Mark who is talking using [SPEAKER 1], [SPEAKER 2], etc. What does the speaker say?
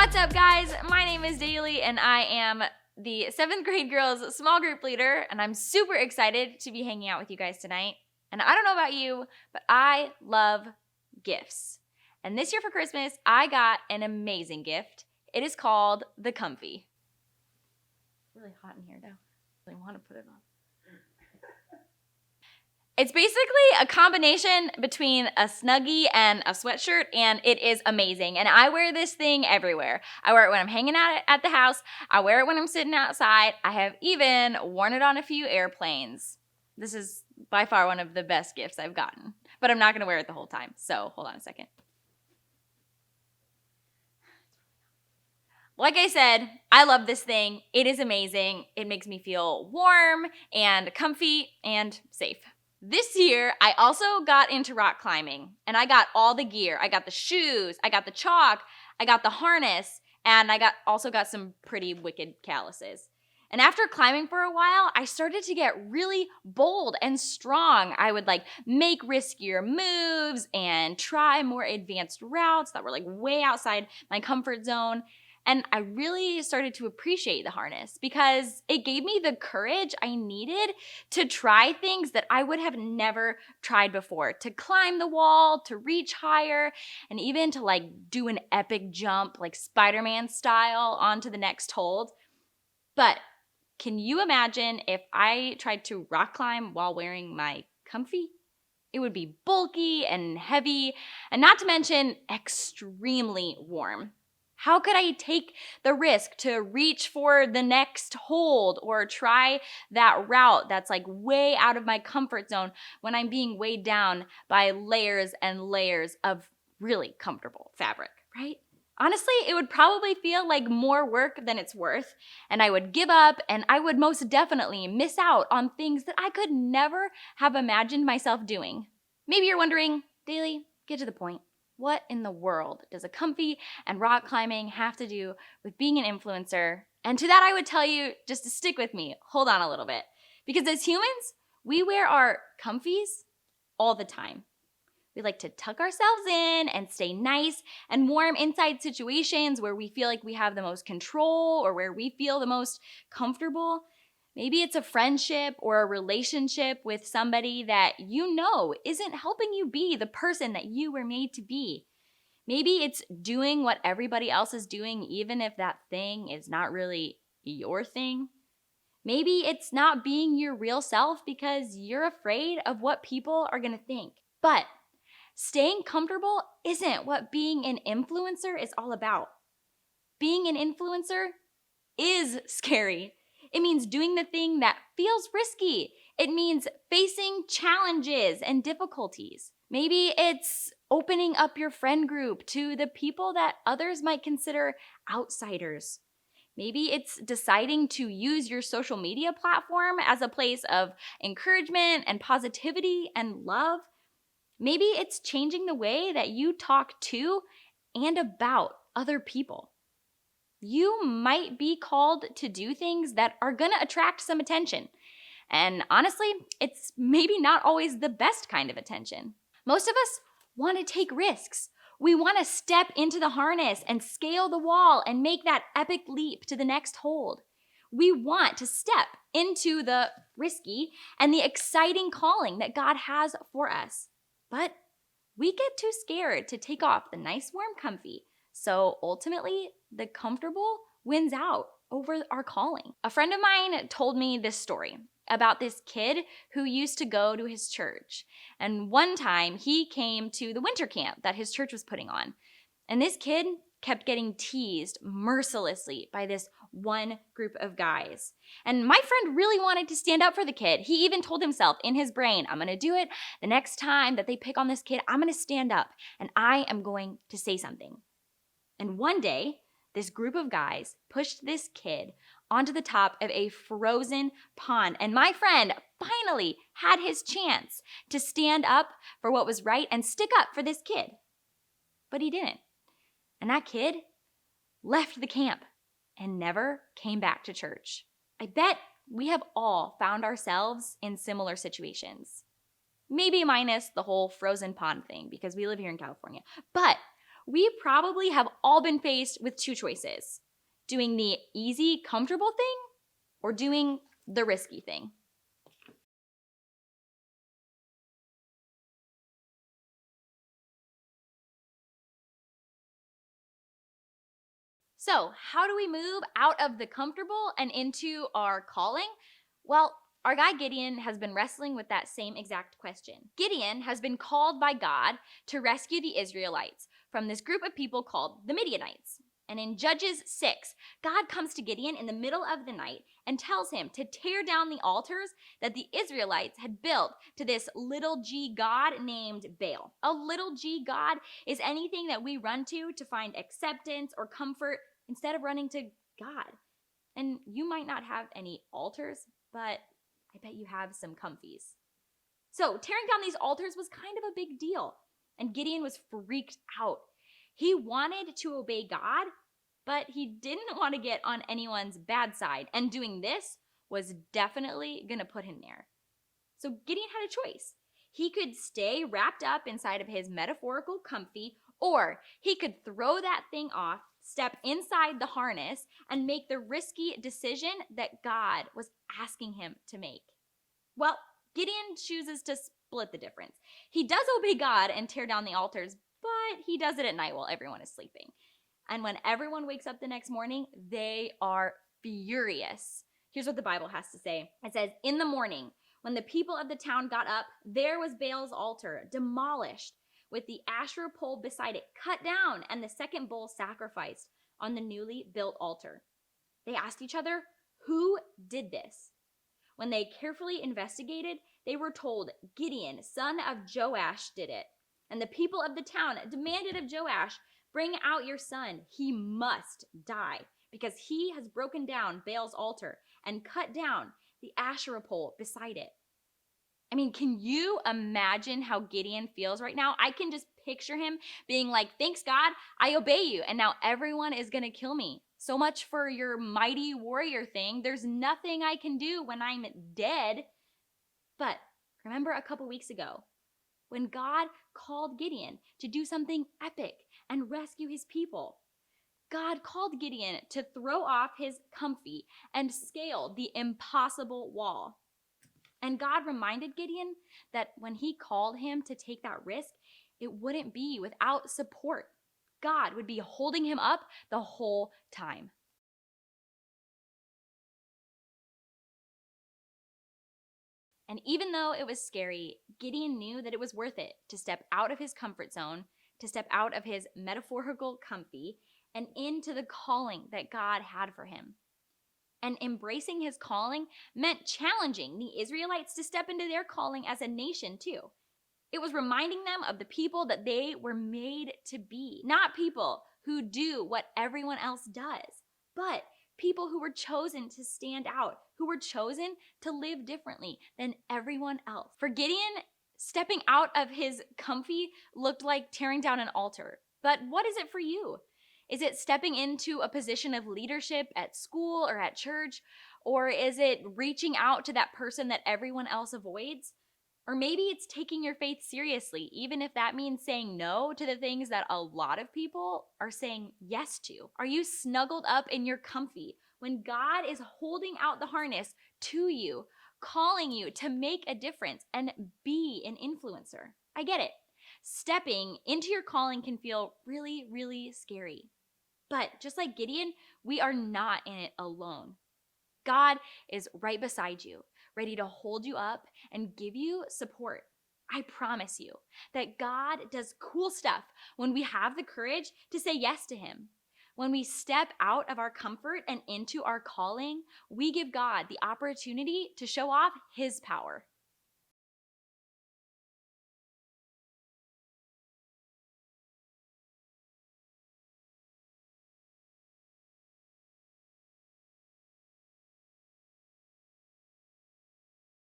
[SPEAKER 1] What's up, guys? My name is Daylie, and I am the 7th grade girls small group leader, and I'm super excited to be hanging out with you guys tonight. And I don't know about you, but I love gifts. And this year for Christmas, I got an amazing gift. It is called the Comfy. It's really hot in here, though. I really want to put it on. It's basically a combination between a Snuggie and a sweatshirt, and it is amazing. And I wear this thing everywhere. I wear it when I'm hanging out at the house. I wear it when I'm sitting outside. I have even worn it on a few airplanes. This is by far one of the best gifts I've gotten, but I'm not going to wear it the whole time. So hold on a second. Like I said, I love this thing. It is amazing. It makes me feel warm and comfy and safe. This year, I also got into rock climbing, and I got all the gear. I got the shoes, I got the chalk, I got the harness, and I also got some pretty wicked calluses. And after climbing for a while, I started to get really bold and strong. I would make riskier moves and try more advanced routes that were way outside my comfort zone. And I really started to appreciate the harness because it gave me the courage I needed to try things that I would have never tried before, to climb the wall, to reach higher, and even to do an epic jump like Spider-Man style onto the next hold. But can you imagine if I tried to rock climb while wearing my Comfy? It would be bulky and heavy, and not to mention extremely warm. How could I take the risk to reach for the next hold or try that route that's way out of my comfort zone when I'm being weighed down by layers and layers of really comfortable fabric, right? Honestly, it would probably feel like more work than it's worth, and I would give up, and I would most definitely miss out on things that I could never have imagined myself doing. Maybe you're wondering, Daylie, get to the point. What in the world does a Comfy and rock climbing have to do with being an influencer? And to that I would tell you just to stick with me. Hold on a little bit. Because as humans, we wear our Comfies all the time. We like to tuck ourselves in and stay nice and warm inside situations where we feel like we have the most control or where we feel the most comfortable. Maybe it's a friendship or a relationship with somebody that you know isn't helping you be the person that you were made to be. Maybe it's doing what everybody else is doing, even if that thing is not really your thing. Maybe it's not being your real self because you're afraid of what people are going to think. But staying comfortable isn't what being an influencer is all about. Being an influencer is scary. It means doing the thing that feels risky. It means facing challenges and difficulties. Maybe it's opening up your friend group to the people that others might consider outsiders. Maybe it's deciding to use your social media platform as a place of encouragement and positivity and love. Maybe it's changing the way that you talk to and about other people. You might be called to do things that are going to attract some attention. And honestly, it's maybe not always the best kind of attention. Most of us want to take risks. We want to step into the harness and scale the wall and make that epic leap to the next hold. We want to step into the risky and the exciting calling that God has for us. But we get too scared to take off the nice warm Comfy. So ultimately, the comfortable wins out over our calling. A friend of mine told me this story about this kid who used to go to his church. And one time he came to the winter camp that his church was putting on. And this kid kept getting teased mercilessly by this one group of guys. And my friend really wanted to stand up for the kid. He even told himself in his brain, I'm going to do it. The next time that they pick on this kid, I'm going to stand up and I am going to say something. And one day, this group of guys pushed this kid onto the top of a frozen pond. And my friend finally had his chance to stand up for what was right and stick up for this kid. But he didn't. And that kid left the camp and never came back to church. I bet we have all found ourselves in similar situations. Maybe minus the whole frozen pond thing because we live here in California. But we probably have all been faced with two choices: doing the easy, comfortable thing or doing the risky thing. So, how do we move out of the comfortable and into our calling? Well, our guy Gideon has been wrestling with that same exact question. Gideon has been called by God to rescue the Israelites from this group of people called the Midianites. And in Judges 6, God comes to Gideon in the middle of the night and tells him to tear down the altars that the Israelites had built to this little g god named Baal. A little g god is anything that we run to find acceptance or comfort instead of running to God. And you might not have any altars, but I bet you have some comfies. So tearing down these altars was kind of a big deal, and Gideon was freaked out. He wanted to obey God, but he didn't want to get on anyone's bad side, and doing this was definitely going to put him there. So Gideon had a choice. He could stay wrapped up inside of his metaphorical comfy, or he could throw that thing off, step inside the harness, and make the risky decision that God was asking him to make. Well, Gideon chooses to split the difference. He does obey God and tear down the altars, but he does it at night while everyone is sleeping. And when everyone wakes up the next morning, they are furious. Here's what the Bible has to say. It says, "In the morning, when the people of the town got up, there was Baal's altar demolished, with the Asherah pole beside it cut down, and the second bull sacrificed on the newly built altar." They asked each other, "Who did this?" When they carefully investigated, they were told Gideon, son of Joash, did it. And the people of the town demanded of Joash, "Bring out your son. He must die, because he has broken down Baal's altar and cut down the Asherah pole beside it." I mean, can you imagine how Gideon feels right now? I can just picture him being like, "Thanks, God, I obey you, and now everyone is going to kill me. So much for your mighty warrior thing. There's nothing I can do when I'm dead." But remember a couple weeks ago when God called Gideon to do something epic and rescue his people. God called Gideon to throw off his comfy and scale the impossible wall. And God reminded Gideon that when he called him to take that risk, it wouldn't be without support. God would be holding him up the whole time. And even though it was scary, Gideon knew that it was worth it to step out of his comfort zone, to step out of his metaphorical comfy, and into the calling that God had for him. And embracing his calling meant challenging the Israelites to step into their calling as a nation too. It was reminding them of the people that they were made to be, not people who do what everyone else does, but people who were chosen to stand out, who were chosen to live differently than everyone else. For Gideon, stepping out of his comfy looked like tearing down an altar. But what is it for you? Is it stepping into a position of leadership at school or at church? Or is it reaching out to that person that everyone else avoids? Or maybe it's taking your faith seriously, even if that means saying no to the things that a lot of people are saying yes to. Are you snuggled up in your comfy when God is holding out the harness to you, calling you to make a difference and be an influencer? I get it. Stepping into your calling can feel really, really scary. But just like Gideon, we are not in it alone. God is right beside you, ready to hold you up and give you support. I promise you that God does cool stuff when we have the courage to say yes to him. When we step out of our comfort and into our calling, we give God the opportunity to show off his power.